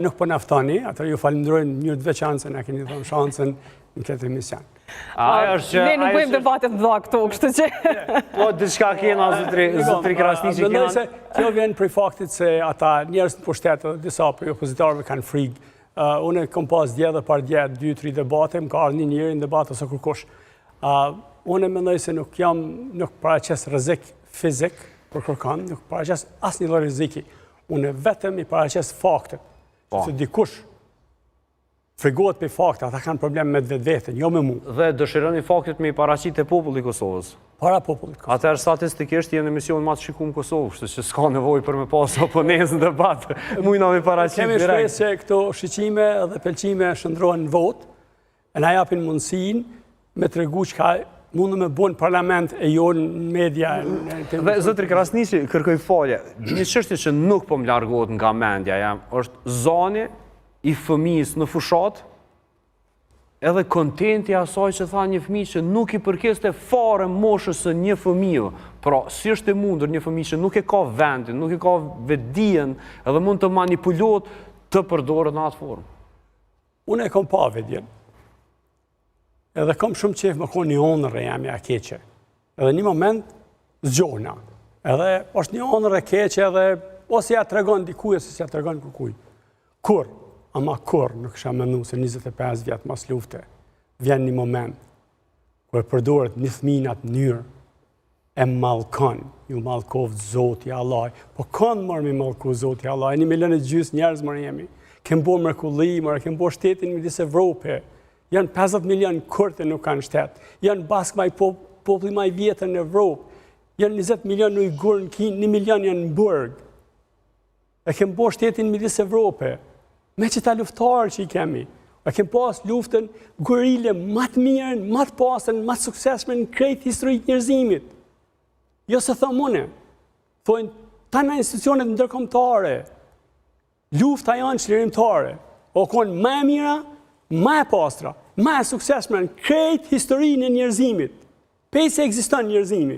Nuk po naftoni, atër ju falenderojnë njërë të veçanë se na keni dhënë shansën në këtë emision. Ne nuk bëjmë debatet dha këtu, kështu që... Po, diçka kena zotri Krasniqi kena... Se kjo vjen prej faktit se ata njerëz në pushtetë dhe disa prej opozitarëve kanë frikë. Unë kom pas dje dhe par dje 2-3 debate, më ka ardhur një njëri në debat ose kërkosh. Unë mendoj se nuk paraqes rrezik fizik për kërkan, nuk paraqes asnjë lloj rreziki. Unë vetëm i paraqes faktet. Se dikush frigohet për fakte, ata kanë problem me vetveten, jo me mua. Dhe dëshironi faktet me i paraqit e popullit Kosovës. Para popullit Kosovës. Atëherë statistikisht jenë emision ma të shikum Kosovë, kështu që s'ka nevojë për me pas oponencë në debat. Mujna me paraqit direkt. Kemi shpresë se këto shiqime dhe pëlqime shndrohen në votë, e na japin mundësinë me tregu çka mundu me bën parlament e jo në media. Dhe zotri Krasniqi, kërkoj falje. Një çështje që nuk po më largohet nga mendja jam, është zoni i fëmijës në fushat, edhe kontenti asaj që tha një fëmijë që nuk i përkeste fare moshës së një fëmijë. Pra, si është e mundur një fëmijë që nuk e ka vendin, nuk e ka vetdijen, edhe mund të manipulohet të përdoret në atë formë. Unë e kom pa vetdijen. Edhe kom shumë qef më konë një onër e jam ja keqe. Edhe një moment zgjona. Edhe është një onër e keqe edhe ose ja tregon dikuj ose ja tregon kukuj. Kur, ama kur nuk isha mendu se 25 vjetë mas lufte, vjen një moment ku e përdoret një fëmijë në atë mënyrë e mallkon, ju mallkovët Zoti Allah. Po kanë marrë me mallku Zoti Allah, 1,5 milion njerëz më jemi. Kem bo mrekulli, kem bo shtetin midis Evropë. Janë 50 milion kurte nuk kanë shtet. Janë bask maj populli maj vjetër në Evropë. Janë 20 milion në Ujgur në Kinë, 1 milion janë në Burg. E kem bo shtetin midis Evropë. Me që ta luftarë që i kemi. E kem pas luftën gurile më të mirën, më të pasën, më të suksesshme në krejt historik njerëzimit. Jo se thëmë une. Thojnë, tana institucionet ndërkombëtare. Lufta janë çlirimtare. O konë më e mira, më e pastra, më e suksesshme në krejt historinë e njerëzimit. Pse ekziston njerëzimi.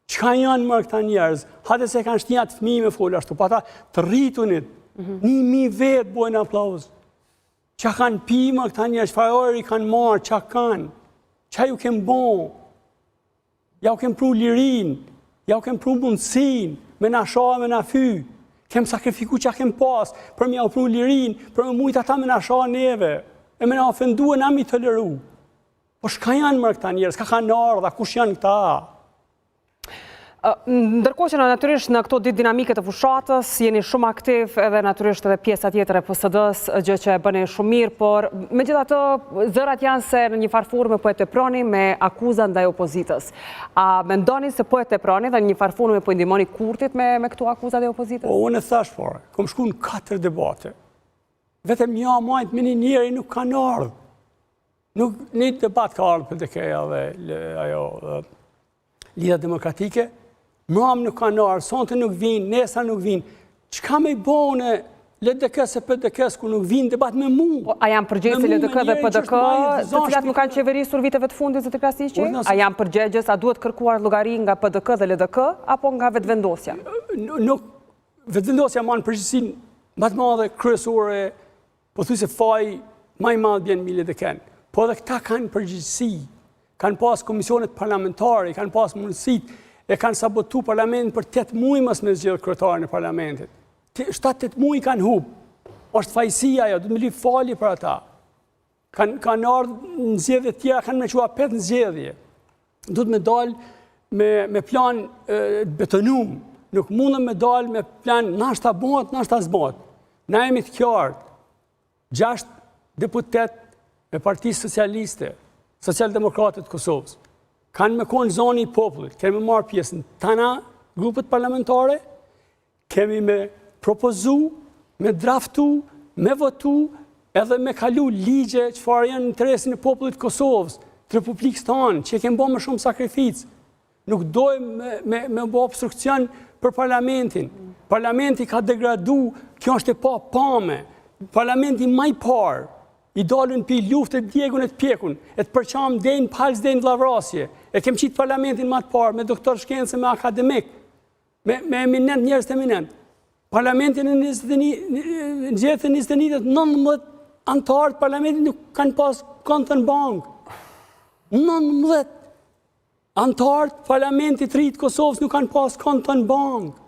Çka janë më këta njerëz? Hajde se kanë shtjat fëmijë me folë ashtu, pa ta të rritunit. 1.000 vetë bojnë aplauz. Qa kanë pima këta njerëz, farori kanë marë, qa kanë? Qa ju kemë bon? Ja u kemë pru lirin, ja u kemë pru mundësin, me na sha, me na fy. Kemë sakrifiku qa kemë pas, për me ja u pru lirin, për me mujtë ata me na sha neve, e me na ofendu e na mi toleru. Po shka janë mërë këta njerëz, ka kanë ardha, kush janë këta? Ndërkohë që natyrisht në këto ditë dinamike të fushatës jeni shumë aktiv edhe natyrisht edhe pjesa tjetër e PSD-s, gjë që e bëni shumë mirë, por megjithatë zërat janë se në një farë forme po e teproni me akuza ndaj opozitës. A mendoni se po e teproni dhe në një farë forme po i ndihmoni Kurtit me këto akuza ndaj opozitës? Po unë e thash fare, kom shku në 4 debate. Vetëm një majtë me një njeri nuk kanë ardhë. Nuk një debat ka ardhë për DK-ja dhe Lidha Demokratike. Mram nuk kanë ardhë, sonte nuk vinë, nesa nuk vinë. Çka me i bone LDK-s e PDK-s ku nuk vinë debat me mu? A janë përgjegjës LDK dhe PDK të cilat nuk kanë qeverisur viteve të fundit zoti Krasniqi? A janë përgjegjës, a duhet kërkuar llogari nga PDK dhe LDK apo nga vetvendosja? Nuk, vetvendosja ma në përgjegjësinë më të madhe kryesore, po thuaj se faji më i madh bjen mbi LDK-n. Po edhe këta kanë përgjegjësi, kanë pas komisionet parlamentare, kanë pas mundësitë, e kanë sabotu parlamentin për 8 muaj mos me zgjedh kryetarën e parlamentit. 7-8 muaj kanë hub. Është fajësia ajo, duhet me li falje për ata. Kanë ardhur në zgjedhje të tjera, kanë me qua 5 në zgjedhje. Duhet me dalë me plan betonum. Nuk mundën me dalë me plan nashta bëhet, nashta s'bëhet. Na jemi të qartë. 6 deputet e Partisë Socialiste, Social-Demokratët të Kosovës. Kanë me konë zoni i popullit, kemi marrë pjesë në tana grupet parlamentare, kemi me propozu, me draftu, me votu, edhe me kalu ligje që farë janë në interesin e popullit Kosovës, të Republikës tonë, që kemi bo më shumë sakrificë. Nuk dojmë me bo obstrukcion për parlamentin. Parlamenti ka degradu, kjo është e pa pame. Parlamenti maj parë, i dalën për luftë e djegun e të pjekun, e të përqam dejnë palës dejnë vlavrasje. E kem qitë parlamentin më të parë, me doktor shkencë, me akademik, me eminent, njerëz të eminent. Parlamentin e 19 antarët parlamentit nuk kanë pas kontë në bankë. 19 antarët parlamentit rritë Kosovës nuk kanë pas kontë në bankë.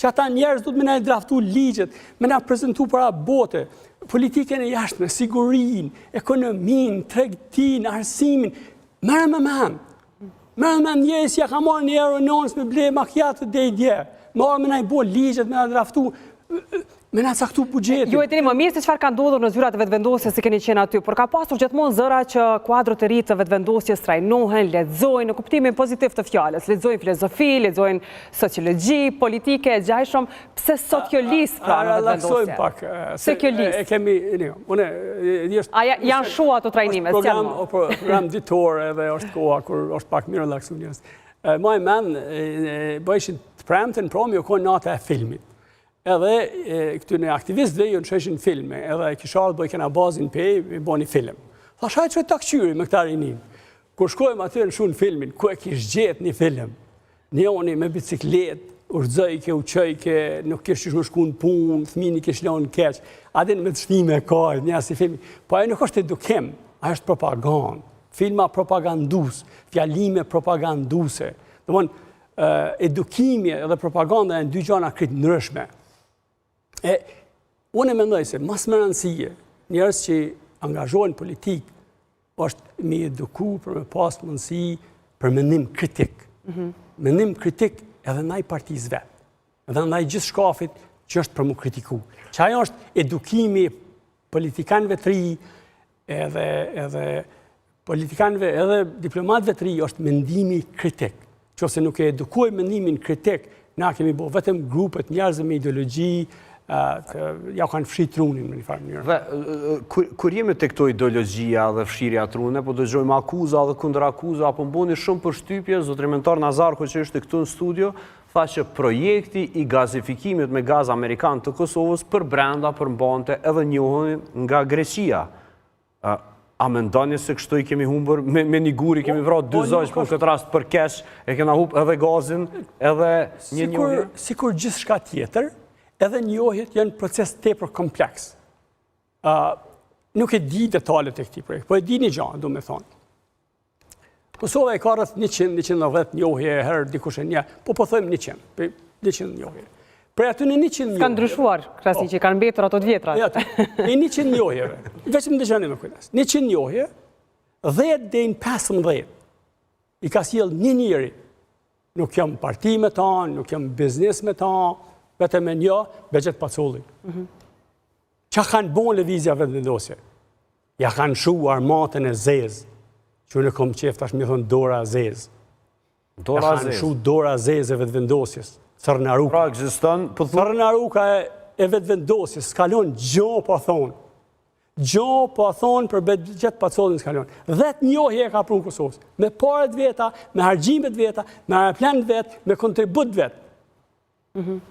Që ata njerëz du të me na draftu ligjet, me na prezentu para bote, politikën e jashtme, sigurin, ekonomin, tregtin, arsimin, merë me men. Merë me njerëz ja ka marrë një aerononës me ble makjatë dhe i dje. Marë me na i bo ligjet, me na draftu, me na caktu buxhetin. Ju e dini më mirë se çfarë ka ndodhur në zyrat e vetëvendosjes se keni qenë aty, por ka pasur gjithmonë zëra që kuadrët e ri të vetëvendosjes trajnohen, lexojnë në kuptimin pozitiv të fjalës, lexojnë filozofi, lexojnë sociologji, politike e gjajshëm. Pse sot kjo listë pra në vetëvendosje? Pak. Se kjo listë. E kemi, A janë shua ato trajnime? Program ditor edhe është koha kur është pak mirë relaksu njerëz. Ma i men, bëjshin të premten promi o kohë nata e filmit. Edhe këtyne aktivistëve ju në sheshin filme, edhe kishalë bëj kena bazin pej, i bo një film. Tha shaj që të këqyri me këta rinin. Kur shkojmë aty në shunë filmin, ku e kish gjetë një film, një oni me biciklet, urdzëjke, uqëjke, nuk kish që shku në punë, thmini kish lonë keq, adin me të shtime e kajt, një asi filmi. Po ajo nuk është edukim, ajo është propagandë. Filma propagandus, fjalime propaganduse. Domthon, edukimi edhe propaganda e në dy gjana kritë ndryshme. Unë e mendoj se mas më rëndësie, njerëz që angazhohen politik, është me eduku për me pas mundësi për mendim kritik. Mendim kritik edhe ndaj partijës vetë, edhe ndaj gjithë shkafit që është për mu kritiku. Që ajo është edukimi politikanëve të ri, edhe politikanëve, edhe diplomatëve të ri, është mendimi kritik. Qose nuk e edukuj mendimin kritik, na kemi bo vetëm grupet njerëzve me ideologji, ja kanë fshi trunin në një farë njërë. Kur jemi të këto ideologjia dhe fshirja trune, po dëgjojmë akuza dhe kundër akuza, apo mboni shumë për shtypje, zotrimentar Nazarko që është këtu në studio, tha që projekti i gazifikimit me gaz amerikan të Kosovës për brenda përmbante edhe njohën nga Greqia. A me ndonjë se kështu i kemi humbër, me një guri kemi vrarë 2 zogjë, po në këtë rast për kesh, e kena humbë edhe gazin, edhe një njohje? Sikur gjithë shka tjetër, edhe njohjet janë proces tepër kompleks. Nuk e di detalet e këtij projekt, po e di një gjë, do me thonë. Kosova e ka rreth 100-110 njohje herë dikush e një, po thojmë 100 njohje. Për aty në 100 njohje. Kanë ndryshuar, krasni që kanë mbetur ato të vjetra. E 100 njohjeve, vetëm dëgjoni me kujdes. 100 njohje, 10 deri në 15 i ka sjell një njeri. Nuk jam parti me ta, nuk jam biznes me ta, vetëm e një, Begjet Pacolli. Qa kanë bon lëvizja vetëvendosje? Ja kanë shu armatën e zezë, që në kom qef tash mi thonë Dora Zezë. Dora Ja kanë shu Dora Zezë e vetëvendosjes, Cërnaruka. Pra, egziston, po thua? Cërnaruka e vetëvendosjes, s'kalon gjo po thonë. Gjo po thonë për Begjet Pacollin s'kalon. 10 njohje e ka prunë Kosovës. Me paret veta, me hargjimet veta, me aeroplanët vetë, me kontribut vetë.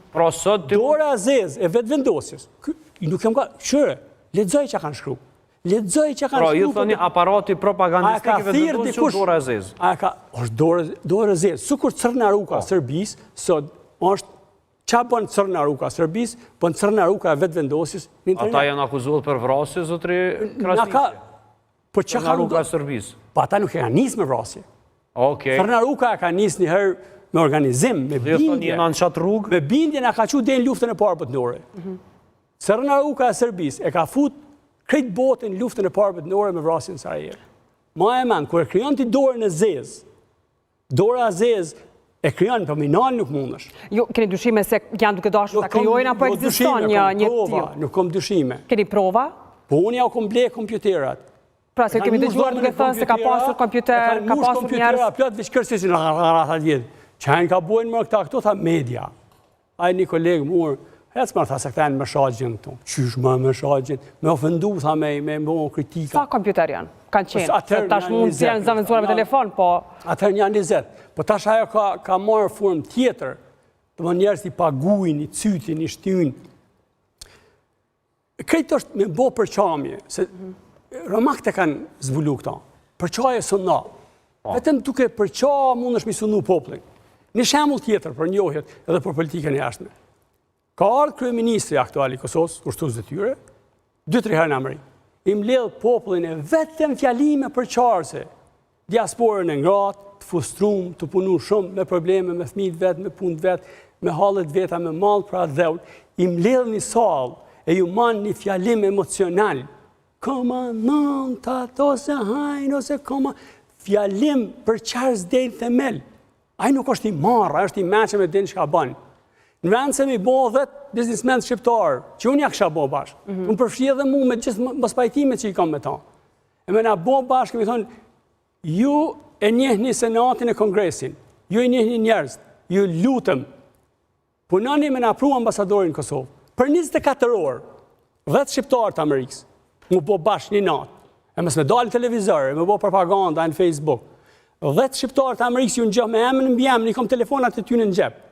Pra sot... Dora Zezë e vetëvendosjes. Nuk jam ka... Shëre, lexoj që kanë shkru. Lexoj që kanë shkru. Pra, ju thoni aparati propagandistik i vetëvendosjes që Dora Zezë. është Dora Zezë. Sukur Cërnaruka Sërbis, sot është qa bën Cërnaruka Sërbis, bën Cërnaruka e vetëvendosjes në internet. Ata janë akuzuar për vrasje, zotri Krasniqi? Cërnaruka Sërbis. Po ata nuk e ka nisë me vrasje. Okej. Cërnaruka e ka nisë një herë me organizim, me bindje. Në qatë rrugë? Me bindje në ka që dhe në luftën e parë botërore. Cërnaruka e Sërbis e ka fut krejt botën në luftën e parë botërore me vrasjen në Sarajevo. Ma e men, kër e kryon të dorën e Zezë, Dora Zezë e kryon për minal nuk mundësh. Jo, keni dyshime se janë duke dashur ta krijojnë apo ekziston një tillë? Nuk kom dyshime. Keni prova? Po unë ja u kom ble kompjuterat. Pra se kemi dëgjuar duke thënë se ka pasur kompjuter, ka pasur njerëz. Plot veç kërcesin rrata vjet. Çajin ka bujnë më këta, këto tha media. Ai një kolegë mur, ec më tha se këta janë mesazhin këtu. Qysh më mesazhin? Me ofendu tha me më kritika. Sa kompjuter janë? Kanë qenë. Tash mund të janë zaventuar me telefon, po atëherë janë 20. Po tash ajo ka marrë formë tjetër. Domthonë njerëz i paguajnë, i cytin, i shtyjnë. Këtë është me bo përqamje, se romakët e kanë zvulu këta. Përqaje sëna. Vetëm duke përqa mund është mi sunu poplin. Një shembull tjetër për njohjet edhe për politikën e jashtme. Ka ardhur kryeministri aktual i Kosovës, ushtrues të tyre, 2-3 herë në Amerikë. I mbledh popullin e vetëm fjalime përçarëse. Diasporën e ngratë, të frustrum, të punu shumë, me probleme, me fëmijët vetë, me punët vetë, me hallet veta, me mall pra dheul. I mbledh një sallë e ju man një fjalim emocional. Komandantat ose hajnë ose fjalim për qarës dejnë themel. Ai nuk është i marrë, ai është i meqëm e din që ka banë. Në vend se mi bo 10 biznismen shqiptarë, që unë ja kësha bo bashkë. Unë përfshi edhe mu me gjithë mbëspajtime që i kam me ta. E me na bo bashkë, mi thonë, ju e njehni senatin e kongresin, ju e njehni njerëz, ju lutëm, punani me na pru ambasadorin Kosovë. Për 24 orë, 10 shqiptarë të Amerikës, mu bo bashkë një natë, e mes me dalë televizorë, me bo propaganda në Facebook. 10 shqiptarë të Amerikës ju në gjë me emën në mbjemë, i kom telefonat e ty në gjepë.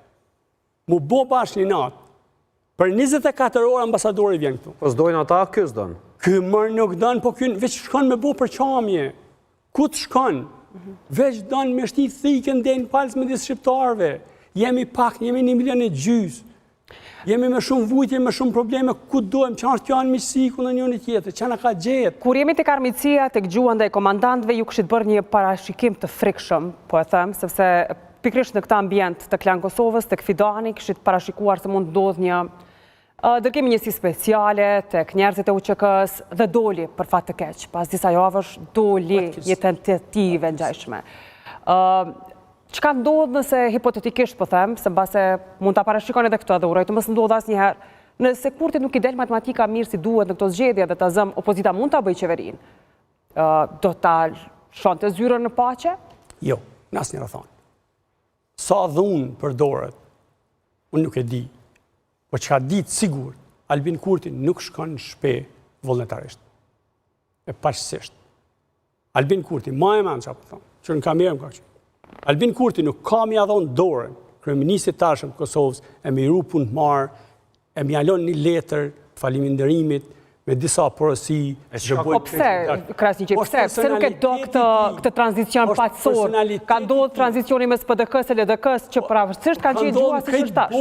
Mu bo bashkë një natë. Për 24 orë ambasadori vjen këtu. Po s'dojnë ata, kësë dënë? Ky mërë nuk dënë, po ky veç shkon me bo për qamje. Ku të shkon? Veç dënë me shti thikën dhe në palës me disë shqiptarve. Jemi pak, jemi 1,5 milion. Jemi me shumë vujtje, me shumë probleme, ku dojmë, që është janë miqësi ku në njëri tjetër, që na ka gjetë. Kur jemi tek armiqësia, tek gjuha ndaj komandantëve, ju kishit bërë një parashikim të frikshëm, po e them, sepse pikrisht në këtë ambient të Klan Kosovës, tek Fidani, kishit parashikuar se mund ndodh një dërgim njësi speciale tek njerëzit e UÇK-s dhe doli për fat të keq. Pas disa javësh doli një tentativë ngjashme. Çka ndodh nëse hipotetikisht po them, se mbase mund ta parashikoni edhe këtë dhe uroj të mos ndodh asnjëherë, nëse kurti nuk i del matematika mirë si duhet në këto zgjedhje dhe ta zëm opozita mund ta bëjë qeverinë, do ta shonte zyrën në paqe? Jo, në asnjë rrethon. Sa dhunë përdoret, unë nuk e di, po që ka ditë sigur, Albin Kurti nuk shkon në shpe vullnetarisht. E paqësisht. Albin Kurti, ma e manë që apë thonë, që në kamerëm ka që. Albin Kurti nuk ka mi adhonë dorën, kryeministit tashëm Kosovës, e mi ru punë të marë, e mi alon një letër të faliminderimit, me disa porosi. Po pse, Krasniqi, pse nuk e do këtë tranzicion paqësor? Ka ndodhur tranzicioni mes PDK-s e LDK-s që pravërsisht kanë gjetur gjua si është tash.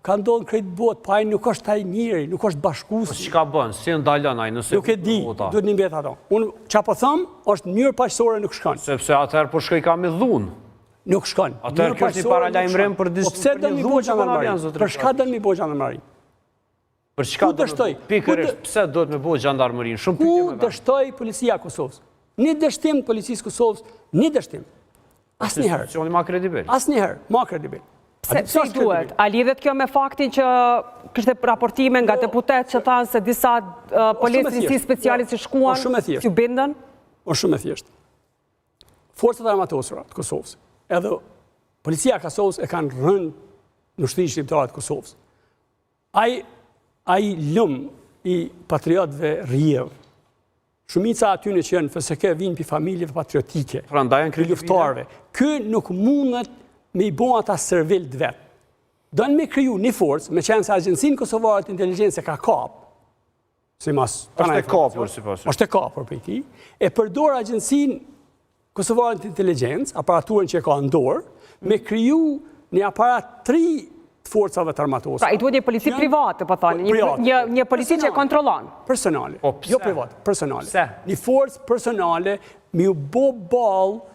Ka ndodhur krejt botë, pa ai nuk është ai njëri, nuk është bashkuesi. Po çka bën? Si ndalon ai nëse nuk e di, duhet një mbet ato. Unë çfarë po them, është në mënyrë paqësore nuk shkon. Sepse atëherë po shkoj ka me dhunë. Nuk shkon. Atëherë kjo është një paralajmërim për disë. Po pse do mi bëj jandarmari? Për çka do mi bëj jandarmari? Për çka do të pikërisht pse duhet me bëj jandarmërinë? Shumë pyetje më. Ku dështoi policia e Kosovës? Një dështim të policisë Kosovës, një dështim. Asnjëherë. Institucioni më kredibil. Asnjëherë, më kredibil. Se i duhet? A lidhet kjo me faktin që kishte raportime nga deputet që thanë se disa policisi speciale që shkuan, ju bindën? O shumë e thjeshtë. Forcat armatosura të Kosovës, edhe policia e Kosovës e kanë rënë në ushtrinë shqiptare të Kosovës. Ai lëm i patriotëve rrjedh. Shumica atyre që janë FSK vinë për familjeve patriotike, për luftarëve. Ky nuk mundet me i bo ata servil të vetë. Do në me kryu një forcë, me qenë se Agjencinë Kosovare të Inteligencë ka kapë, si mas... është e kapur, si pasë. është e kapur për ti, e përdor Agjencinë Kosovare të Inteligencë, aparaturën që e ka ndorë, me kryu një aparat 3 forcave të armatosura. Pra, i duhet një polici private, po thani, një polici që e kontrolon. Personale, jo private, personale. Pse? Një forcë personale, mi u bo balë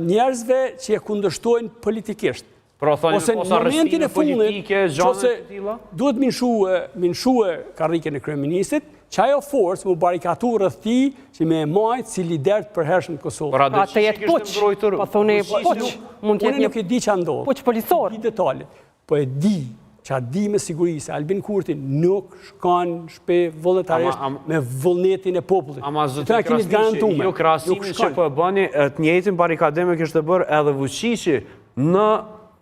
njerëzve që e kundërshtojnë politikisht. Pra thoni në posa rëstine politike, gjanë të tila? Duhet minshue karrikën e kryeministit, që ajo forcë mu barikatu rreth tij që me e majtë si lider të përhershëm të Kosovës. Pra të jetë puq, po thoni puq, mund të jetë Unë nuk e di që ndodhë. Puq policor. Di detalet, po e di që a di me siguri se Albin Kurti nuk shkon shpe vullnetarisht me vullnetin e popullit. Ama zëtë Krasniqi, jo krasimin që po e bëni, të njëjtin barikademe kështë të bërë edhe Vučići në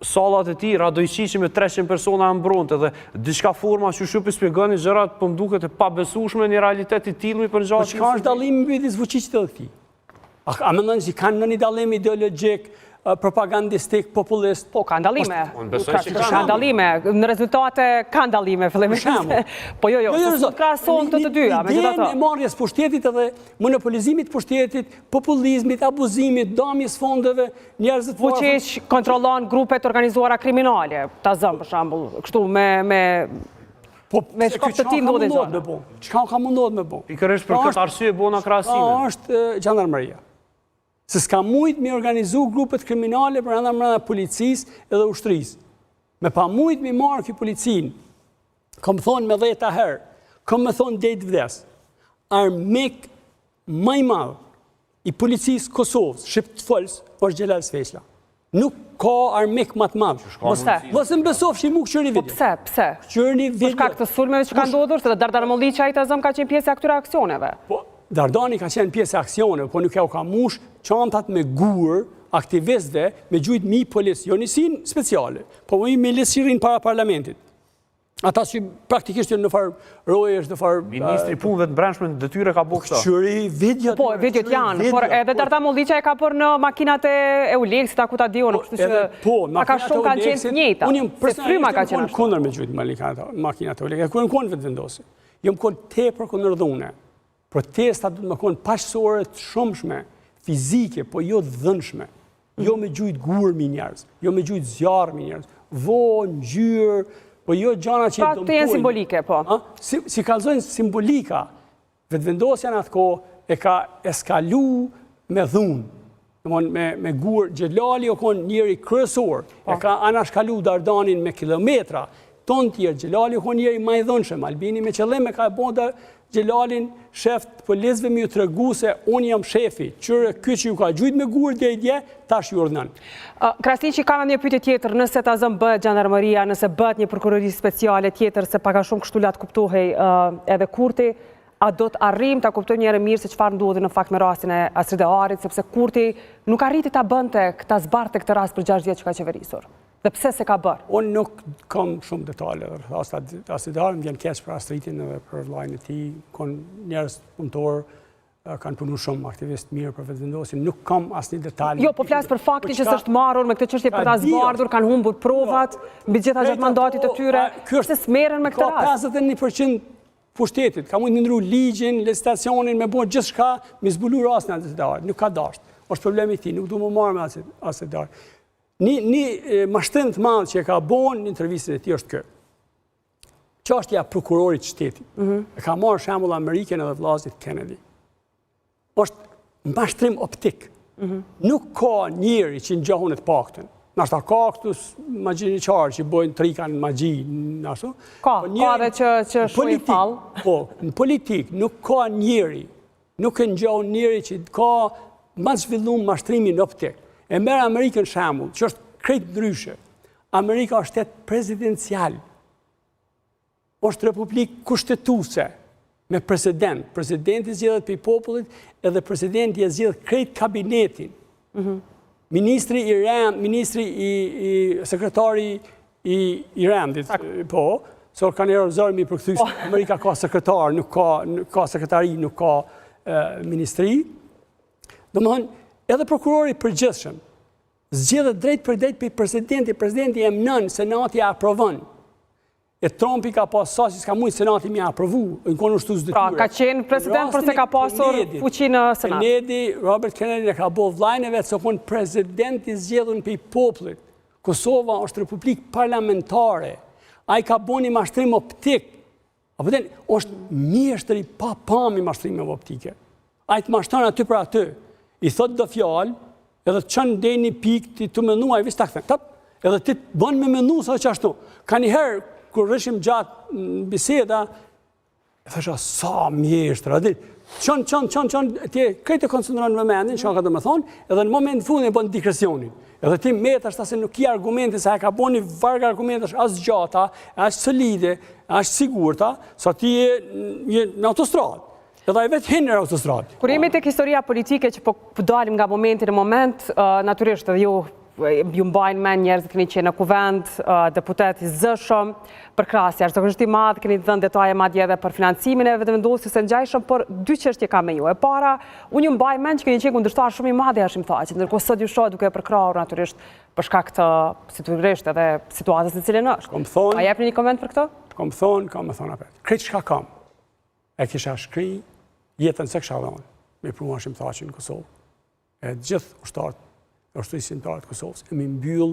salat e ti, Radojqići me 300 persona mbronte dhe diçka forma që shupi spjegoni gjërat për mduket e pabesueshme një realitet i tillë për Po çka është dallimi midis Vučićit dhe këtij? A mendon që kanë në një dallim ideologjik, propagandistik, populist? Po, ka ndalime. Unë besoj që Ka ndalime. Në rezultate ka ndalime, fillimisht. Po jo, s'u krahason të dyja, megjithatë. Idenë e marrjes pushtetit edhe monopolizimit pushtetit, populizmit, abuzimit, damjes fondeve, njerëzit Vučić kontrollon grupet organizuara kriminale, ta zëm për shembull, kështu me shkop të tim duhet e gjona. Çka ka mundohet me bo? Pikërisht për këtë arsye bona krahasime. Është gjandarmeria. Se s'ka mujt me organizu grupet kriminale për mbrana policisë edhe ushtrisë. Me pa mujt me marrë kjo policinë, kam thonë me 10 herë, kam me thonë dejtë vdes, armik maj madhë i policisë Kosovës, Shqiptë Fëls, është Xhelal Sveçla. Nuk ka armik më të madh. Mos e mbesofsh i mu këqyri video. Pse? Qyri video. Për shkak të sulmeve që kanë ndodhur, se Dardar Molliçi ai tazëm ka qenë pjesë e këtyre aksioneve. Po, Dardani ka qenë pjesë e aksioneve, po nuk ja u ka mush çantat me gur aktivistëve me gjujt mi polis, jo njësin speciale, po i milis që rinë para parlamentit. Ata që praktikisht në farë rojesh, në farë... Ministri punëve të brendshme në detyre ka bërë këto. Qëri videot... Po, videot janë, por edhe Dardar Molliçi e ka për në makinat e Euleksit, ku ta diun, kështu që aka shumë kanë qenë të njëjta. Unë se fryma ka qenë ashtu. Kundër me gjujt makinat e Euleksit, kur në konë vetë vendosi. Jëmë konë tepër kundër dhune. Protestat du të më konë paqësore të shumshme, fizike, po jo dhënshme. Jo me gjujt gurmi njerëz, jo me gjujt zjarmi njerëz, vonë, ngjyrë, po jo gjana që i dëmpojnë. Pra të jenë simbolike, po. Si kalzojnë simbolika, vetëvendosja në atë ko e ka eskalu me dhunë, me gurë. Xhelali o konë njeri kryesor, e ka anashkalu Dardanin me kilometra, ton tjerë, Xhelali o konë njeri ma i dhënshëm, Albini me qëllim e ka e bonda Xhelalin shef të policëve mi ju të regu se unë jam shefi, qërë këtë që ju ka gjujt me gurë dhe i dje, tash ju urdhënën. Krasniqi, ka një pyetje tjetër, nëse ta zëm bëhet gjandarmeria, nëse bëhet një prokurori speciale tjetër, se paka shumë kështu latë kuptohej edhe Kurti, a do të arrim ta kuptoj njëherë mirë se çfarë ndodhi në fakt me rastin e Astrid Arit, sepse Kurti nuk arriti ta bënte, ta zbarte këtë rast për 6 vjet që ka qeverisur. Dhe pse se ka bërë? Unë nuk kam shumë detale. Astrid Ari më vjen keq për Astridin edhe për vllajën e tij, kanë njerëz punëtor, kanë punu shumë aktivist mirë për vetëvendosin, nuk kam asnjë detaj. Jo, po flas për faktin që s'është marrur me këtë çështje për ta zbardhur, kanë humbur provat mbi gjitha gjatë mandatit të tyre. Pse s'merren me këtë rast? Ka 51% pushtetit, ka mund të ndru ligjin, legislacionin, me bërë gjithçka, me zbulu rastin e Astrid Arit. Nuk ka dashur. Është problemi i tij, nuk du më marr me Astrid Arit. Një mashtrim të madh që e ka bën në intervistën e tij është kjo. Çështja e prokurorit të shtetit. E ka marrë shembull Amerikën edhe vllazit Kennedy. Është mashtrim optik. Nuk ka njeri që ngjohun të paktën. Nashta ka këtu magjiniqarë që bojnë trikan magji, ashtu. Ka edhe që shojnë fall. Po, në politik nuk ka njeri, nuk e ngjohun njeri që ka ma zhvillum mashtrimin optik. E merë Amerikën shembull, që është krejt ndryshe. Amerika është shtet prezidencial. Është republikë kushtetuese me president. Presidenti zgjedhet për popullit edhe presidenti e zgjedh krejt kabinetin. Ministri i sekretari i Randit, po, so kanë erozormi për këthys, Amerika ka sekretar, nuk ka sekretari, nuk ka ministri. Domethënë, edhe prokurori përgjithshëm, zgjedhet drejt për drejt për presidenti e mënën, senati e aprovon. E Trumpi ka pas sa që s'ka mujtë senati mi aprovu, në konë ushtu zë Pra, ka qenë president përse ka pasur fuqi në senat. Robert Kennedy ka bo vlajnë e vetë, se konë presidenti zgjedhën për i poplit. Kosova është republik parlamentare. A i ka bo një mashtrim optik. Apo den, është mjeshtëri pa pami mashtrim optike. A i të mashtron aty për aty. I thot do fjallë, edhe të qënë dhe një pikë të menua, i visë të këthën. Edhe ti të bënë me menu sa që ashtu. Ka njëherë, kur rëshim gjatë në biseda, e thësha, sa mjeshtër, qënë, ti krejtë e koncentruan në mendin, që ka të më thonë, edhe në moment fundin e bënë dikresionin. Edhe ti metër, se nuk i argumente, se e ka bëni vargë argumente, as gjata, as solide, as sigurta, sa ti je në autostradë. Edhe e vetë hinë në autostradë. Kur jemi tek historia politike që po dalim nga momenti në moment, natyrisht edhe ju ju mbajnë men njerëzit keni qenë në kuvend, deputet i zëshëm, për krasja, jashtëzakonisht i madh, keni dhënë detaje madje edhe për financimin e vetëvendosjes së ngjajshëm, por dy çështje kam me ju. E para, unë ju mbaj mend që keni qenë kundërshtar shumë i madh i Hashim Thaçit, ndërkohë sot ju shoh duke e përkrahur natyrisht për shkak të sigurisht edhe situatës në cilën është. A jepni një koment për këtë? Kam thonë apet. Krejt çka kam. E kisha shkri jetën se kisha dhënë me pru Hashim Thaçin në Kosovë. E gjithë ushtarët, ushtrisë të Kosovës, e mi mbyll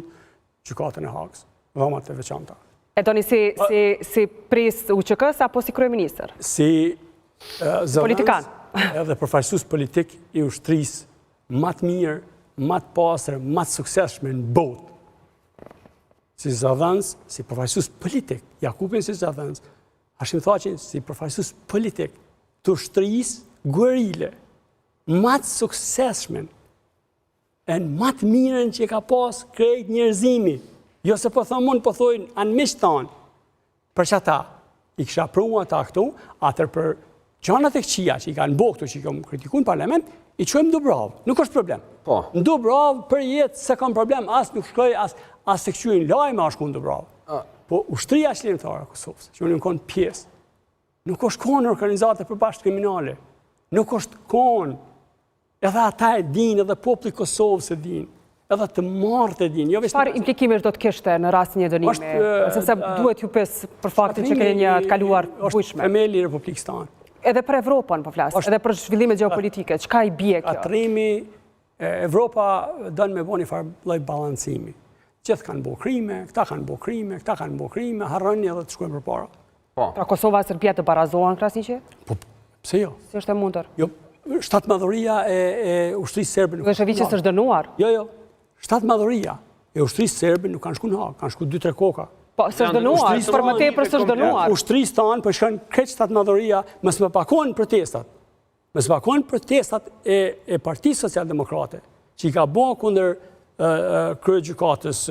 gjykatën e Hagës, dhamat e veçanta. E doni si pris UÇK-s apo si kryeministër? Si politikan. Edhe përfaqësues politik i ushtrisë më të mirë, më të pastër, më të suksesshme në botë. Si zëdhënës, si përfaqësues politik, Jakubin si zëdhënës, Hashim Thaçin si përfaqësues politik të ushtrisë guerile, më të suksesshme e më të mirën që ka pas krejt njerëzimi. Jo se po thëmë mund, po thojnë anë mishë tanë. Për që ata, i kësha prunë ata këtu, atër për gjanat e këqia që i kanë bo këtu që i kam kritiku në parlament, i qojmë Dubravë. Nuk është problem. Në Dubravë për jetë se kam problem, asë nuk shkoj, asë se këqyën lajme a shku në Dubravë. Po ushtria qëllimtare e Kosovës, që unë në konë pjesë, nuk është konë në organizate për bashkë kriminale. Nuk është konë. Edhe ata e din, edhe popli Kosovës e din. Edhe të martë e din. Çfarë implikimesh do të kishte në rastin e dënimi? Sepse duhet ju pes për faktin që keni një të kaluar bujshme. Është themeli i Republikës tonë. Edhe për Evropën po flas, edhe për zhvillimet gjeopolitike, çka i bie kjo? Atrimi, Evropa dënë me bo një farë lloj balancimi. Gjithë kanë bo krime, këta kanë bo krime, këta kanë bo krime, harroni edhe të shkojnë përpara. Pra Kosova e Serbia të barazohen Krasniqi? Po, pse jo? Si është e mundur? Jo, shtatmadhuria e ushtrisë serbe nuk Veshevicës është dënuar? Jo. Shtatmadhuria e ushtrisë serbe nuk kanë shku në Hagë, kanë shku 2-3 koka. Po, s'është dënuar, për më tepër s'është dënuar. Ushtrisë tanë për shkën këtë shtatmadhuria, mësë më pakohen protestat. Mësë pakohen protestat e Partisë Socialdemokrate, që i ka bo kundër kryegjykatës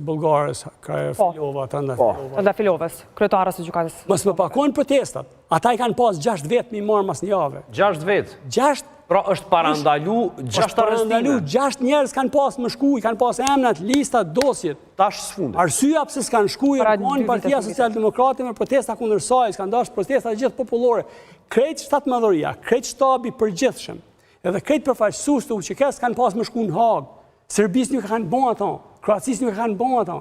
bulgares, Trandafilovës, kryetarës së gjykatës. Mësë më pakohen protestat. Ata i kanë pas 6 vetë mi marë mas një jave. 6 vetë? 6. Pra është parandalu 6 arrestime? 6 njerëz kanë pas më shku, i kanë pas emnat, listat, dosjet. Tash s'fundet. Arsyeja pse s'kanë shku, i rëkonë Partia Socialdemokrate me protesta kundër saj, s'kanë dash protesta gjithë popullore. Krejt shtatmadhuria, krejt shtabi përgjithshëm, edhe krejt përfaqësues të UÇK-s kanë pas më shku në Hagë. Serbisë nuk e kanë bon ata, Kroacisë nuk e kanë bon ata.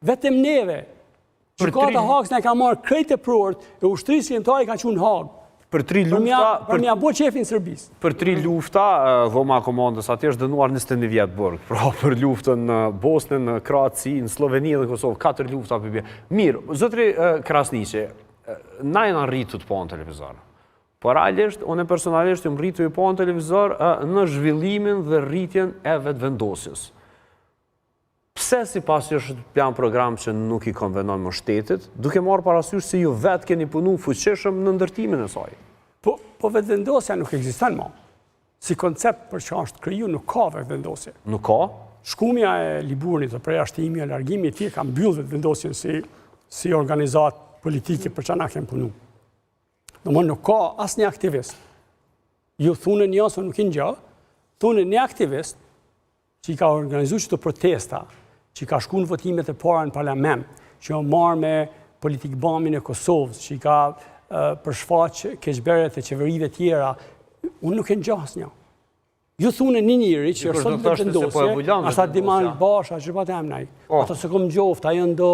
Vetëm neve, gjykata Hagës na ka marrë krejt e prurt, e ushtrisë kombëtare ka qenë në Hagë. Për 3 lufta... Për mja bo qefin Serbisë. Për 3 lufta, dhoma komandës aty është dënuar 21 vjetë burg. Pra për luftën në Bosnën, në Kroaci, në Sloveni dhe Kosovë, 4 lufta për bje. Mirë, zotri Krasniqi, na e në rritu të po në televizor. Por realisht, unë personalisht jëmë rritu i po në televizor në zhvillimin dhe rritjen e vetëvendosjes. Pse si pas që është plan program që nuk i konvenon më shtetit, duke marrë parasysh se ju vetë keni punu fuqishëm në ndërtimin e saj? Po vetëvendosja nuk ekziston më. Si koncept për që është kriju, nuk ka vetëvendosje. Nuk ka? Shkumja e Liburinit dhe përjashtimi e largimi ti ka mbyll vetëvendosjen si organizat politike për që na kemë punu. Domthonjë nuk ka asnjë aktivist. Ju thunë një ose nuk i ngjall, thunë një aktivist që i ka organizuar çdo protesta, që i ka shku në votimet e para në parlament, që o marrë me politikbamin e Kosovës, që i ka përshfaq keqberet e qeverive tjera, unë nuk e ngjall asnjë. Ju thunë një njëri që është sot vetëvendosje, asa Diman Basha, që pa të emnaj. Ato se kom gjoft, ajo ndo...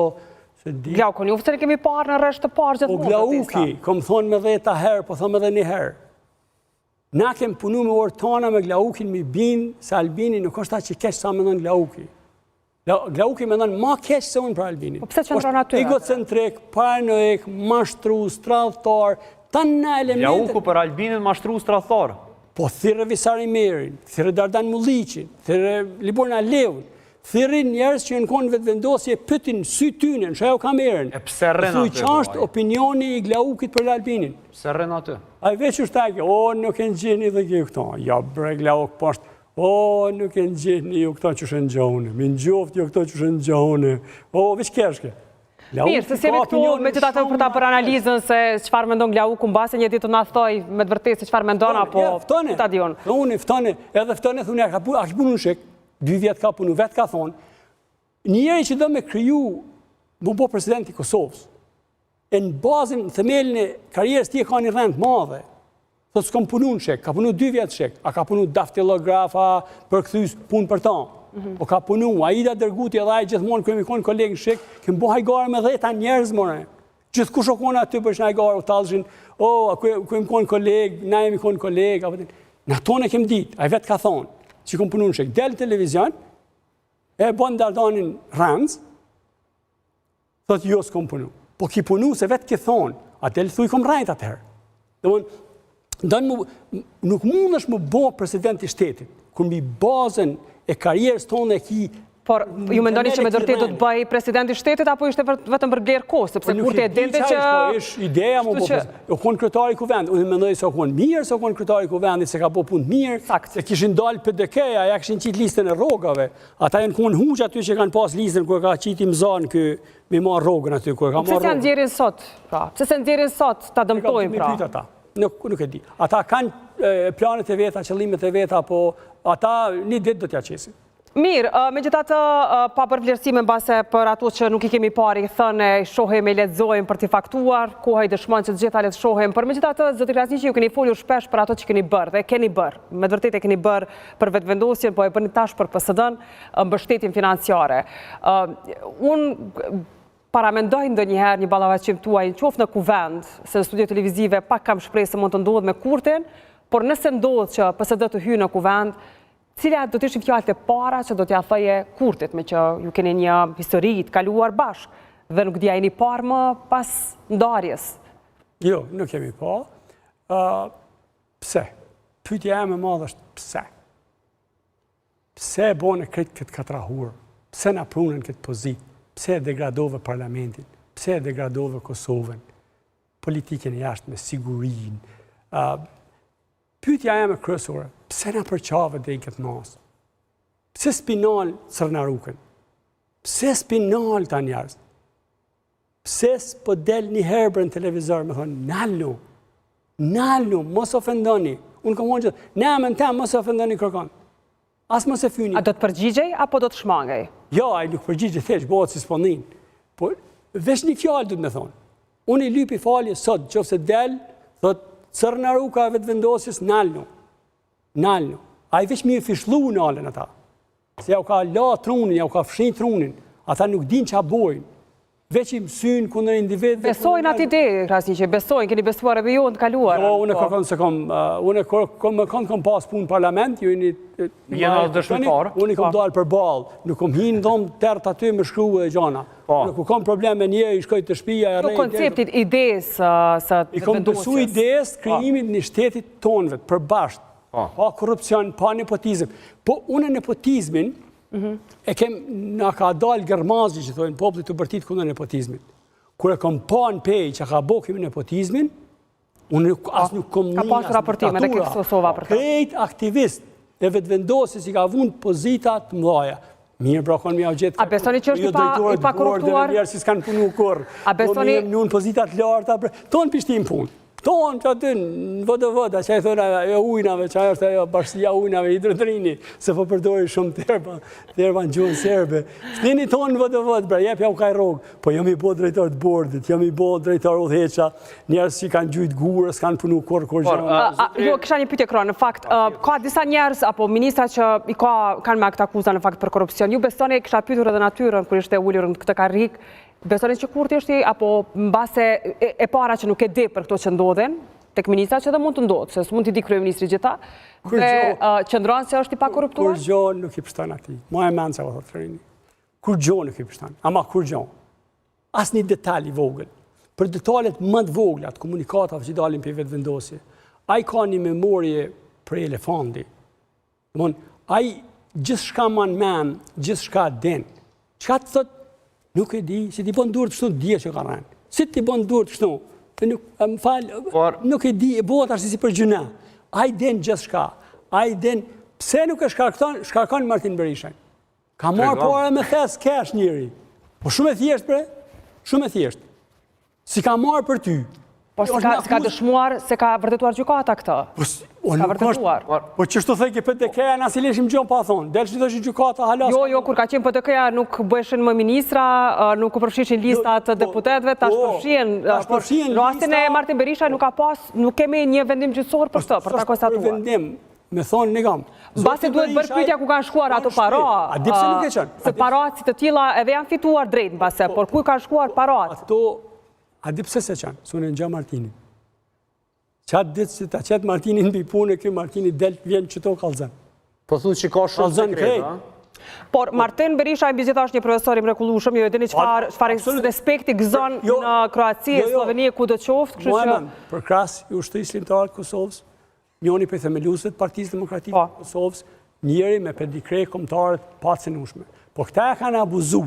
Glaukun, ju fëtër e kemi parë në rreshtë të parë gjithë mund të testa. Glauki, kom thonë me 10 herë, po thonë edhe një herë. Na kem punu me orë tona me Glaukin mi binë, se Albini nuk është ta që keq sa me ndonë Glauki. Glauki me ndonë ma keq se unë për Albini. Po pse që ndronë aty? Egocentrik, paranoik, mashtru, stradhtar, ta në elementet... Glauku për Albinin mashtru, stradhtar? Po thire Visari Merin, thire Dardan Mulliqin, thire Liborna Levën, thire njerës që në konë vetëvendosje pëtin sy tynen, që ajo kamerën. E pse rrën aty? Thuj qashtë opinioni i Glaukit për Albinin. Pse rrën aty? A i veç është tajke, nuk e në gjeni dhe kjo këta. Ja, bre, Glauk pashtë, nuk e në gjeni ju këta që shënë gjahune. Min gjoft ju këta që shënë gjahune. Veç kërshke. Mirë, se semi këtu me që ta të për ta për analizën se qëfar me ndonë Glauku në base një ditë të nga thoj me të vërtet se qëfar me ndonë, apo ta dion. Unë, ftone, edhe ftone, thunë, a ki punu në shek, 2 vjet ka punu, vetë ka thonë, njëri që do me kryu, më bo president i Kosovës, e në bazën, në themelin e karierës ti e ka një rend madhe, thot s'kom punu në shek, ka punu 2 vjet shek, a ka punu daftilografa, për këthys punë për ta, o ka punu, Aida Dërguti edhe ai gjithmonë kemi konë kolegë në shek, kemi bo hajgare me 10 njerëz, more. Gjithë kush o konë aty për shnajgare, o talëshin, kemi konë kolegë, na jemi konë kolegë, në tonë e kem ditë, a i vetë ka thonë, që kom punu në shek, del televizion, e bon Dardanin Ranz, thot jo s'kom punu. Po ki punu se vetë ki thonë, atë e thuj kom rajt atëherë. Nuk mund është më bo president i shtetit, kur mbi bazën e karierës tonë e ki... Por ju mendoni që me dërtet do të bëj president i shtetit, apo ishte vetëm për blerë kohë, sepse kur të e dinte që... Ish ideja më po, o konë kryetari i kuvendit, unë mendoj se o konë mirë, se o konë kryetari i kuvendit, se ka po punë mirë, se kishin dalë PDK-ja, ja kishin qitë listën e rogave, ata janë konë huqë aty që kanë pas listën, kër ka qitë i mëzanë kë me marë rogën aty, kër ka marë rogën. Pse se ndjerin sot, pra? Pse se ndjerin sot ta dëmtojnë, pra? Nuk e di. Ata kanë planet e veta, qëllimet e veta, po ata një ditë do t'ja qesin. Mirë, me gjitha të pa përvlerësime në base për ato që nuk i kemi pari, thënë e shohem e ledzojmë për t'i faktuar, koha i dëshmon që të gjitha le të shohem, për me gjitha të zëtë Krasniqi që ju keni folur shpesh për ato që keni bërë, dhe keni bërë, me dërtet e keni bërë për vetëvendosjen, po e bërni tash për PSD-n, mbështetjen financiare. Unë paramendoj ndonjëherë një ballavaçim tuaj, në qoftë në kuvend, se në studio televizive pak kam shpresë se mund të ndodhë me Kurtin, por nëse ndodhë që PSD të hyjë në kuvend, cilat do të ishin fjalët e para që do t'ja thëje Kurtit, me që ju keni një histori të kaluar bashkë, dhe nuk dhja jeni parë më pas ndarjes? Jo, nuk kemi pa. Pse? Pyetja e më madhe është pse? Pse e bone këtë katrahur? Pse na prunën këtë pozitë? Pse e degradove parlamentin? Pse e degradove Kosovën? Politikën e jashtë me sigurinë? Pyetja e më kryesore, pse na përqave dhe i këtë masë? Pse spinal Cërnarukën? Pse spinal ta njerës? Pse s'po del një herë në televizor me thonë, nallu, mos ofendoni. Unë kam thonë që, ne amën tem, mos ofendoni kërkon. As mos e fyni. A do të përgjigjej, apo do të shmangej? Jo, a i nuk përgjigjej, thesh, bëhet si s'ponin. Por, vesh një fjallë du të me thonë. Unë i lypi falje sot, qofse del, thot, Cërnaruka e vetëvendosjes, nallu. A i veç mi e fishlu në alen ata. Se ja u ka la trunin, ja u ka fshin trunin. Ata nuk din që a bojnë. Veç i mësyn kundër individve. Besojnë atë ide, Krasniqi, besojnë, keni besuar edhe jo në kaluar. Jo, unë kërkon se kom pas punë në parlament, ju një... Unë i kom dalë për balë, nuk kom hinë dhomë tërë të aty me shkru e gjana. Nuk kom probleme një, i shkoj të shpia... Nuk konceptit ides së i kom besu ides krijimit një shtetit tonëve, për bashkë. Pa korupcion, pa nepotizm. Po unë nepotizmin, e kem nga ka dalë gërmazgi që thojnë poplit të bërtit kundër nepotizmin. Kure kom pa në pej që ka bo kemi nepotizmin, unë as nuk kom ka pasur raportime dhe këtë Kosova për të. Krejt aktivist e vetëvendosis i ka vunë pozitat mëdhaja. Mirë, brakon mi au gjithë. A besoni që është i pa korruptuar? Njerë si s'kanë punu kur. A besoni... Në pozitat larta, tonë pishtim punë. Tonë që aty në vëdë, që e thëna e ujnave, që ajo është ajo bashkësia ujnave, i drëtrini, se po përdojë shumë terba në gjuhën serbe. Shtini tonë në vëdë, bre, jep ja u kaj rogë, po jam i bo drejtar të bordit, jam i bo drejtar udheqa, njerës që kanë gjujtë gurës, kanë punu kur gjonë. Jo, kësha një pyetje kërë, në fakt, ka disa njerës, apo ministra që i kanë me këtë akuza në fakt për korupcion. Ju besoni kësha pyetur edhe natyrën, kër ishte ullur në këtë karrik, besoni që Kurti është apo mbase e para që nuk e di për këto që ndodhen, tek ministra që edhe mund të ndodhë, se s'mund t'i di kryeministri gjitha, dhe qëndronë se është i pa korruptuar? Kur gjo nuk i pështan ati. Ma e menë që vëtë të rini. Kur gjo nuk i pështan. Ama kur gjo. As një detalj i vogël. Për detalet më të voglat, komunikatave që dalin për vetë vendosje, a i ka një memorje për elefandi. A i gjithë shka man men, gjithë shka den. Qka të thot, nuk e di, si ti bon dur të shtu, dhja që ka rënë. Si ti bon dur të shtu, më falë, nuk e di, e bëhet ashtë si për gjuna. A i den gjithë shka. A i den, pse nuk e shkarkon Martin Berishaj? Ka marë pare me thes kesh njëri. Po shumë e thjesht, bre? Shumë e thjesht. Si ka marë për ty, Po s'ka dëshmuar se ka vërtetuar gjykata këtë. Ka vërtetuar. Po që shtu thejke PDK-ja na si leshim gjonë pa thonë, delë që të që gjykata halas. Jo, kur ka qenë PDK-ja nuk bëheshin më ministra, nuk u përfshishin listat të deputetëve, tash përfshihen. Në rastin e Martin Berisha nuk kemi një vendim gjyqësor për këtë, për ta konstatuar. Vendim, me thonë një gamë. Basi duhet bërë pyetja ku kanë shkuar ato para. A di pse nuk e qenë? Se parat si të tilla edhe janë fituar drejt mbase, por ku kanë shkuar parat? A di pse se qanë? Sune në gjë Martini. Qatë ditë që ta qetë Martini në bipune, kjo Martini delë vjenë që to kalzën. Po thu që ka shumë sekret, Por Martin Berisha i bizita është një profesor i mrekullueshëm, jo e dini çfarë respekti gëzon në Kroaci, Sloveni, ku do qoftë, kështu që për krahas i ushtrisë lindore të Kosovës, njëri prej themeluesve të Partisë Demokratike të Kosovës, njëri me pedikre kombëtare të pacënueshme. Po këta e kanë abuzu.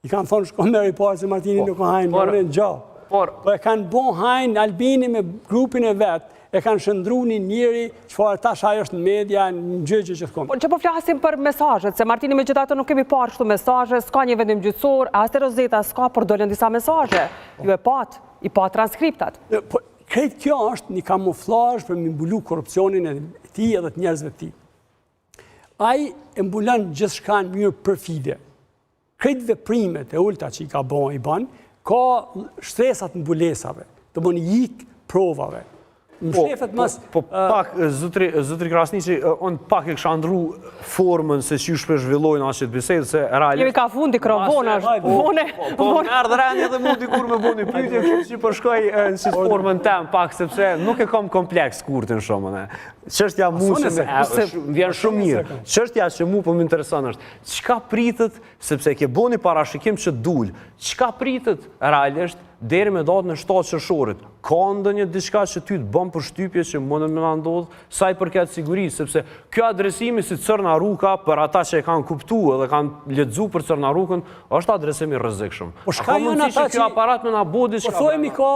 I kanë thonë shko meri parë se Martini nuk ka hajnë, më në gjahë. Po e kanë bon hajnë Albini me grupin e vetë, e kanë shëndru një njëri çfarë tash ajo është në media, në gjëgjë që të konë. Po që po flasim për mesazhet, se Martini me gjithatë nuk kemi parë kështu mesazhe, s'ka një vendim gjyqësor, as te Rozeta s'ka, por dolën disa mesazhe. Ju i pa transkriptat. Krejt kjo është një kamuflazh për më mbulu korrupsionin e tij edhe të njerëzve të tij. Ai e mbulon gjithçka në mënyrë perfide. Krejt veprimet e ulta që i ka i ban, ka shtresat mbulesave, të bën ik provave. Po pak, zëtri Krasniqi, unë pak e kësha ndru formën se që shpe zhvillojnë ashe të bisedë, se realisht... Jemi ka fundi krovona, po në ardhë rënjë edhe mu dikur me buni pytje, kështë që përshkoj në si formën tem pak, sepse nuk e kom kompleks kurtin shumën e. Qështja mu se vjen shumë mirë. Qështja që mu po më interesan është, qka pritët, sepse ke boni parashikim që dullë, qka pritët realisht deri me datën e 7 qershorit? Ka ndonjë diçka që ty të bën përshtypje që mund të na ndodh sa i përket sigurisë, sepse kjo adresimi si Cërna Ruka për ata që e kanë kuptuar dhe kanë lexuar për Cërna Rukën është adresim i rrezikshëm. Po shka janë ata që kjo aparat më na bodi diçka? Po thojmë ka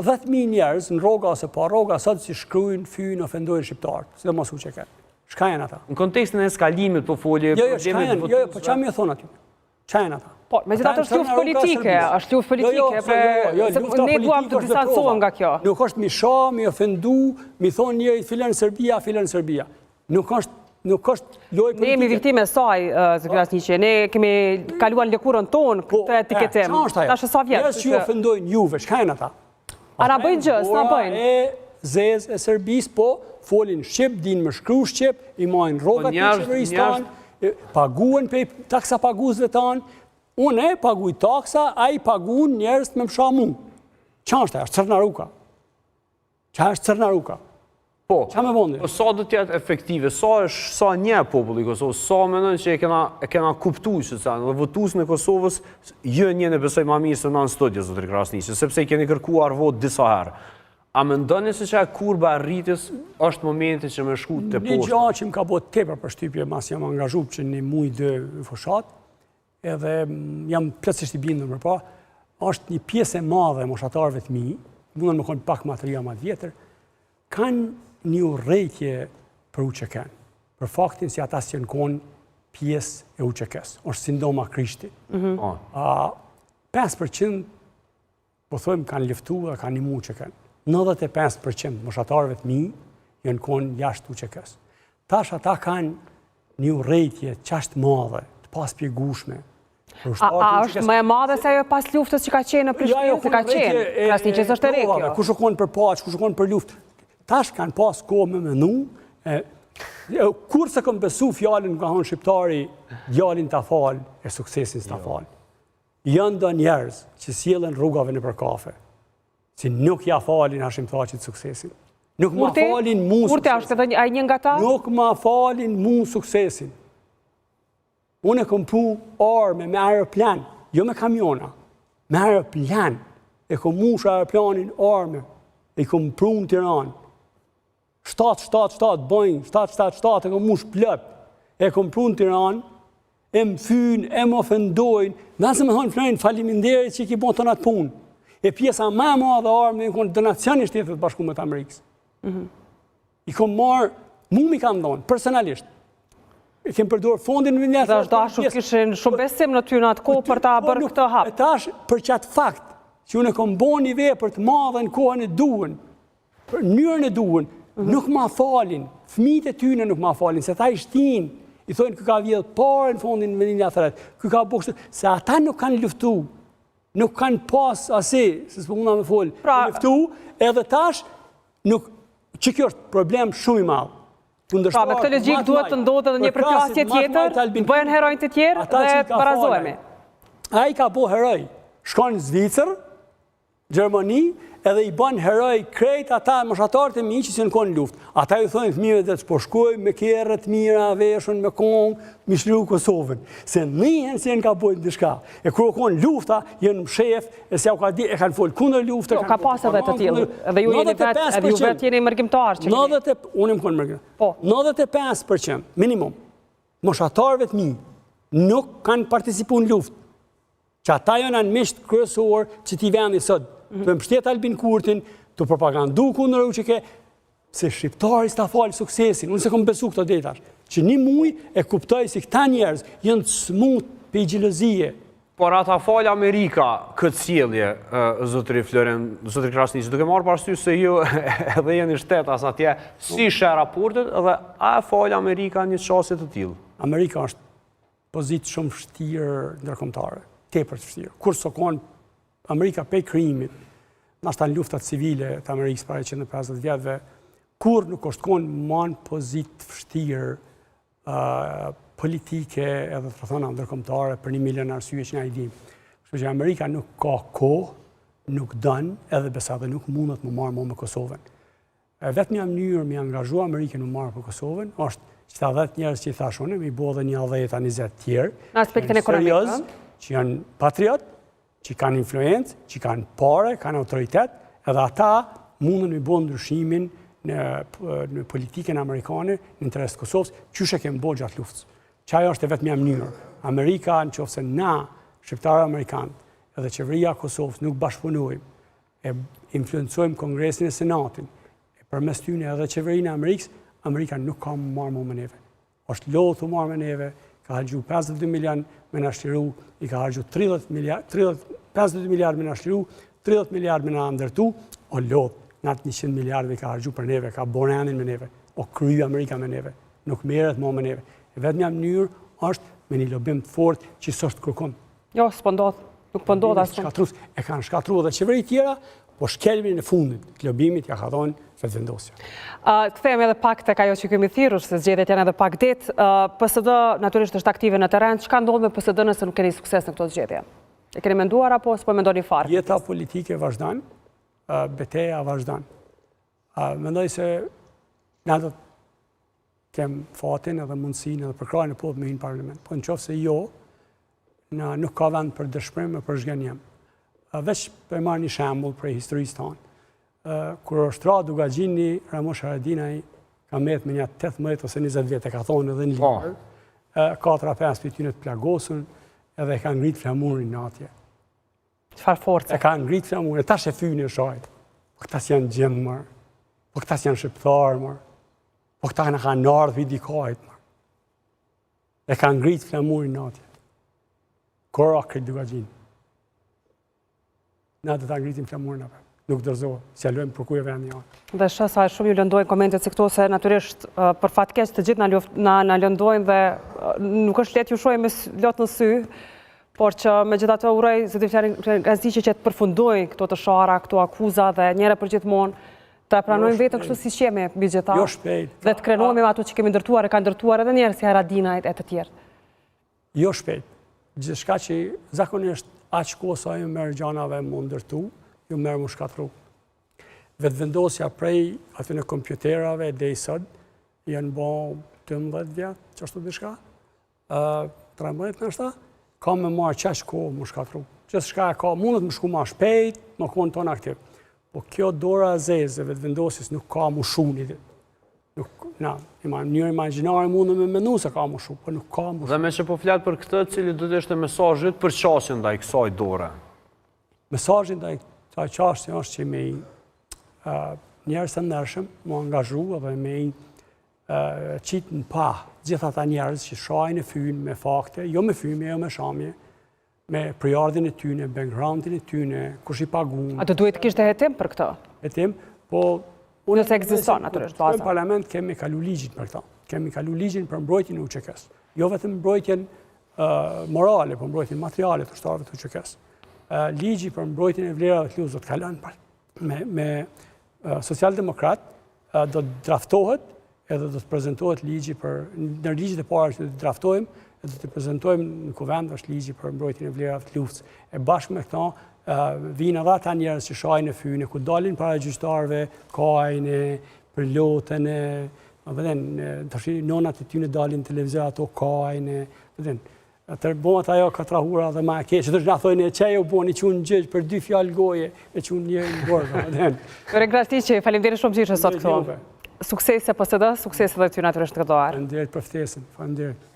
10.000 njerëz në rroga ose pa rroga sot që shkruajnë, fyjnë, ofendojnë shqiptarët, sidomos u që kanë. Shka janë ata? Në kontekstin e eskalimit po folje problemet. Jo, po çfarë më thon aty? Çfarë janë ata? Po, megjithatë është luftë politike, ne duam të distancohem nga kjo. Nuk është mi shoh, mi ofendu, mi thonë njëri filan Serbia, filan Serbia. Nuk është lojë politike. Ne jemi viktime saj, zë Krasniqi, ne kemi kaluar lëkurën tonë këtë etiketim. Tash sa vjet. Njerëz që ofendojnë Juve, çka janë ata? A na bëjnë gjë, s'na bëjnë. E zez e Serbisë, po folin shqip, dinë me shkru shqip, i marrin rrogat e qeverisë tanë, paguhen pe taksa paguesve tanë. Unë e paguj taksa, a i pagun njerës me msha mu. Qa është e? është Cërna Ruka? Qa është Cërna Ruka? Po, qa me vondi? Sa do tjetë efektive, sa një populli i Kosovës, sa menën që e kena kuptu që dhe votus në Kosovës, jë një në besoj ma mirë se në studje, zotri Krasniqi, sepse i keni kërkuar vot disa herë. A me ndoni se që e kurba rritës është momenti që me shku të poshtë? Një gjatë që më ka bot tepër për shtypje, mas jam angazhuar që një muj dë fushat, edhe jam plotësisht i bindur më pa, është një pjesë e madhe e moshatarëve të mi, mundën më konë pak materia ma vjetër, kanë një urrejtje për UÇK-n, për faktin si ata që në konë pjesë e UÇK-s, është sindoma Krishti. 5% po thojmë kanë lëftu dhe kanë imu UÇK-n. 95% moshatarëve të mi janë konë jashtë UÇK-s. Tash ata kanë një urrejtje qashtë madhe, të paspjegueshme. A është më e madhe se ajo pas luftës që ka qenë në Prishtinë, se ka qenë? Krasniqi është e re kjo. Kush u konë për paqë, kush u konë për luftë. Tash kanë pas kohë me menu, kur se kom besu fjallin nga honë shqiptari, djalin ta falë e suksesin s'ta falë. Janë do njerëz që sjellen rrugave në për kafe, që nuk ja falin Hashim Thaqit suksesin. Nuk ma falin mu suksesin. Urte është edhe ai një nga ta? Nuk ma falin mu suksesin. Unë e kom pru arme me aeroplan, jo me kamiona, me aeroplan. E kom mush aeroplanin arme, e kom pru në Tiranë. 7 Boeing, 7 e kom mush plët. E kom pru në Tiranë, e më fynë, e më ofendojnë, nëse me thonë flojnë faliminderit që i ki bon të natë punë. E pjesa ma dhe arme, e kom donacion i Shtetit Bashkuar të Amerikës. I kom marë, mu mi kam ndonë, personalisht. E kem përdorë fondin në dhe është dashur kishin shumë besim në ty në atë kohë për ta bërë këtë hapë. E tash, për qatë fakt, që unë e kom bo një vepër të madhe në kohën e duhen, për njërën e duhen, nuk ma falin, fëmijët e tyne nuk ma falin, se ta i shtin, i thojnë kë ka vjedhë parë në fondin në vendin e athëret, kë ka bo kështu, se ata nuk kanë luftu, nuk kanë pas asi, se s'po munda me folë, luftu, edhe tash, nuk, që kjo është problem shumë i madhë. Pra, me këtë logjik duhet të ndodhë edhe një përplasje tjetër, bëhen herojnë të tjerë dhe barazohemi. A i ka bo heroj, shkon në Zvicër, Gjermani, edhe i bën heroj krejt ata moshatarët e mi që si në konë luft. Ata ju thonë fëmijëve dhe të shkoj me kerët mira, veshën, me kongë, mi shliru Kosovën. Se njëhen se jenë ka bojnë në shka. E kërë konë lufta, jenë më shef, e se e kanë folë kundër luftë. Ka pas edhe të tjilë, edhe ju vetë jeni mërgjimtarë që këni. Unë më konë mërgjimtarë. 95% minimum moshatarëve të mi nuk kanë participu në luftë. Që ata janë në misht kryesor që ti vendi sot, të mbështet Albin Kurtin, të propagandu kundër u që ke, se shqiptari s'ta falë suksesin, unë se kom besu këto detash, që një muj e kuptoj si këta njerëz janë të smut për i gjilëzije. Por ata falë Amerika këtë sjellje, zotëri Floren, zotëri Krasniqi, duke marrë parasysh se ju edhe jeni shtetas atje, si sheh raportet edhe a falë Amerika një çështje të tillë? Amerika është pozitë shumë vështirë ndërkombëtare. Tepër të vështirë. Kur sokon Amerika pej krimit, nashta në luftat civile të Amerikës para 150 vjetëve, kur nuk është konë manë pozitë vështirë politike edhe të thona ndërkombëtare për 1 milion arsye që nga i dim. Kështu që Amerika nuk ka kohë, nuk dënë, edhe besa dhe nuk mundet më marrë më me Kosovën. Vetë një mënyrë me angazhu Amerikën më marrë për Kosovën, është që ta 10 njerëz që i thashone, me i bo dhe një 10-20 tjerë. Në aspektin ekonomik, që janë patriot, që kanë influencë, që kanë pare, kanë autoritet, edhe ata mundën me bo ndryshimin në politikën amerikane, në interes të Kosovës, qyshe kemë bo gjatë luftës. Që ajo është e vetë mja mënyrë. Amerika, në qofë se na, shqiptarë amerikanë, edhe qeveria Kosovës nuk bashkëpunojmë, e influencojmë Kongresin e Senatin, e përmes tyne edhe qeverinë e Amerikës, Amerika nuk ka më marrë më neve. Është lodhë të marrë më neve, ka hargju 52 milion me në shliru, i ka hargju 52 miliard me në shliru, 30 miliard me në ndërtu, o lodhë, në atë 100 miliardve ka hargju për neve, ka borendin me neve, o kryu Amerika me neve, nuk meret më me neve. E vetë një mënyrë është me një lobim të fort që sështë kërkon. Jo, s'pëndot, nuk pëndot asë. E kanë shkatru edhe qeveri tjera, po shkelmin e fundit të lobimit ja ka thonë vetëvendosja. Këthejmë edhe pak të ajo që kemi thirur, se zgjedhjet janë edhe pak ditë. PSD natyrisht është aktive në terren. Çka ndodh me PSD nëse nuk keni sukses në këto zgjedhje? E keni menduar apo s'po mendoni fare? Jeta politike vazhdan, betejë vazhdan. Mendoj se na do të kem fatin edhe mundësinë edhe përkrahjen e popullit me një parlament. Po nëse jo, nuk ka vend për dëshpërim e për zgjenjem. Veç për marrë një shembull për historisë tonë. Kur është ra Dugagjini, Ramush Haradinaj ka metë me një 18 ose 20 vjetë, e ka thonë edhe në liber, 4-5 për tyne të plagosën, edhe e ka ngritë flamurin në atje. Çfarë force? E ka ngritë flamurin, e ta shefyni e shajtë. Po këtas janë gjendë mërë, po këtas janë shqiptarë mërë, po këta në ka në ardhë vidikajtë mërë. E ka ngritë flamurin në atje. Kora këtë Dugagjini. Na dhe ta ngritim flamurin në nuk dërzohë, si alojmë për kuj e vendi janë. Dhe shësa shumë ju lëndojnë komentet si këto, se natyrisht për fatkeq të gjithë në lëndojnë dhe nuk është letë ju shojë me lotë në sy, por që me gjitha të uroj, zëtë Floren Krasniqi që të përfundojnë këto të shara, këto akuza dhe njëre për gjithmonë, të pranojnë vetën kështu si shqeme bigjetar. Jo shpejt. Dhe të krenojme me ato që kemi ndërtuar, e ka ndërtuar edhe njerë si Haradinajt e të tjerë. Jo shpejt. Gjithçka që zakonisht aq kohë sa ju merr gjanave më ndërtu, ju merr më shkatru. Vetëvendosja prej aty në kompjuterave dhe i sot janë bo 12 vjetë, që është të dishka, 13 nështë, ka me marrë qaq kohë më shkatru. Qësë shka e ka, mundet më shku ma shpejt, më konë tonë aktiv. Po kjo dora zezë e vetëvendosjes nuk ka më shunit. Njërë imaginare mundë me menu se ka më shumë, për nuk ka më shumë. Dhe me që po fletë për këtë, cili do të ishte mesazhit për qasjen ndaj kësaj dore? Mesazhin ndaj kësaj qasje është që me njerëz të ndershëm, më angazhu edhe me qitë në pa gjitha ta njerëz që shajnë e fynë me fakte, jo me fyme, jo me shamje, me prejardin e tyne, backgroundin e tyne, kush i pagun. A të duhet kishte hetim për këto? Hetim, po... Nëse ekziston, natyrisht, baza. Në parlament kemi kalu ligjin për këta. Kemi kalu ligjin për mbrojtjen e UÇK-s. Jo vetëm mbrojtjen morale, për mbrojtjen materiale të ushtarëve të UÇK-s. Ligji për mbrojtjen e vlerave të luftit kalon me socialdemokrat do të draftohet edhe do të prezentohet ligji për në ligjit e parë që do të draftojmë edhe do të prezentojmë në kuvend është ligji për mbrojtjen e vlerave të luftës. E bashkë me këto vinë edhe ata njerëz që shajnë e fyne, ku dalin para gjyqtarëve, kajnë, për lotën, tash nonat e tyne dalin në televizor ato kajnë, atër bëmat ajo katrahura dhe ma e keqë, të nga thojnë e qejo bo një qunë gjëgjë për 2 fjallë goje, e qunë një në borë. Yore Krasniqi, faleminderit shumë që sot këtu. Suksese PSD, suksese dhe ty natyrisht të këto arë. Faleminderit për ftesën, faleminderit.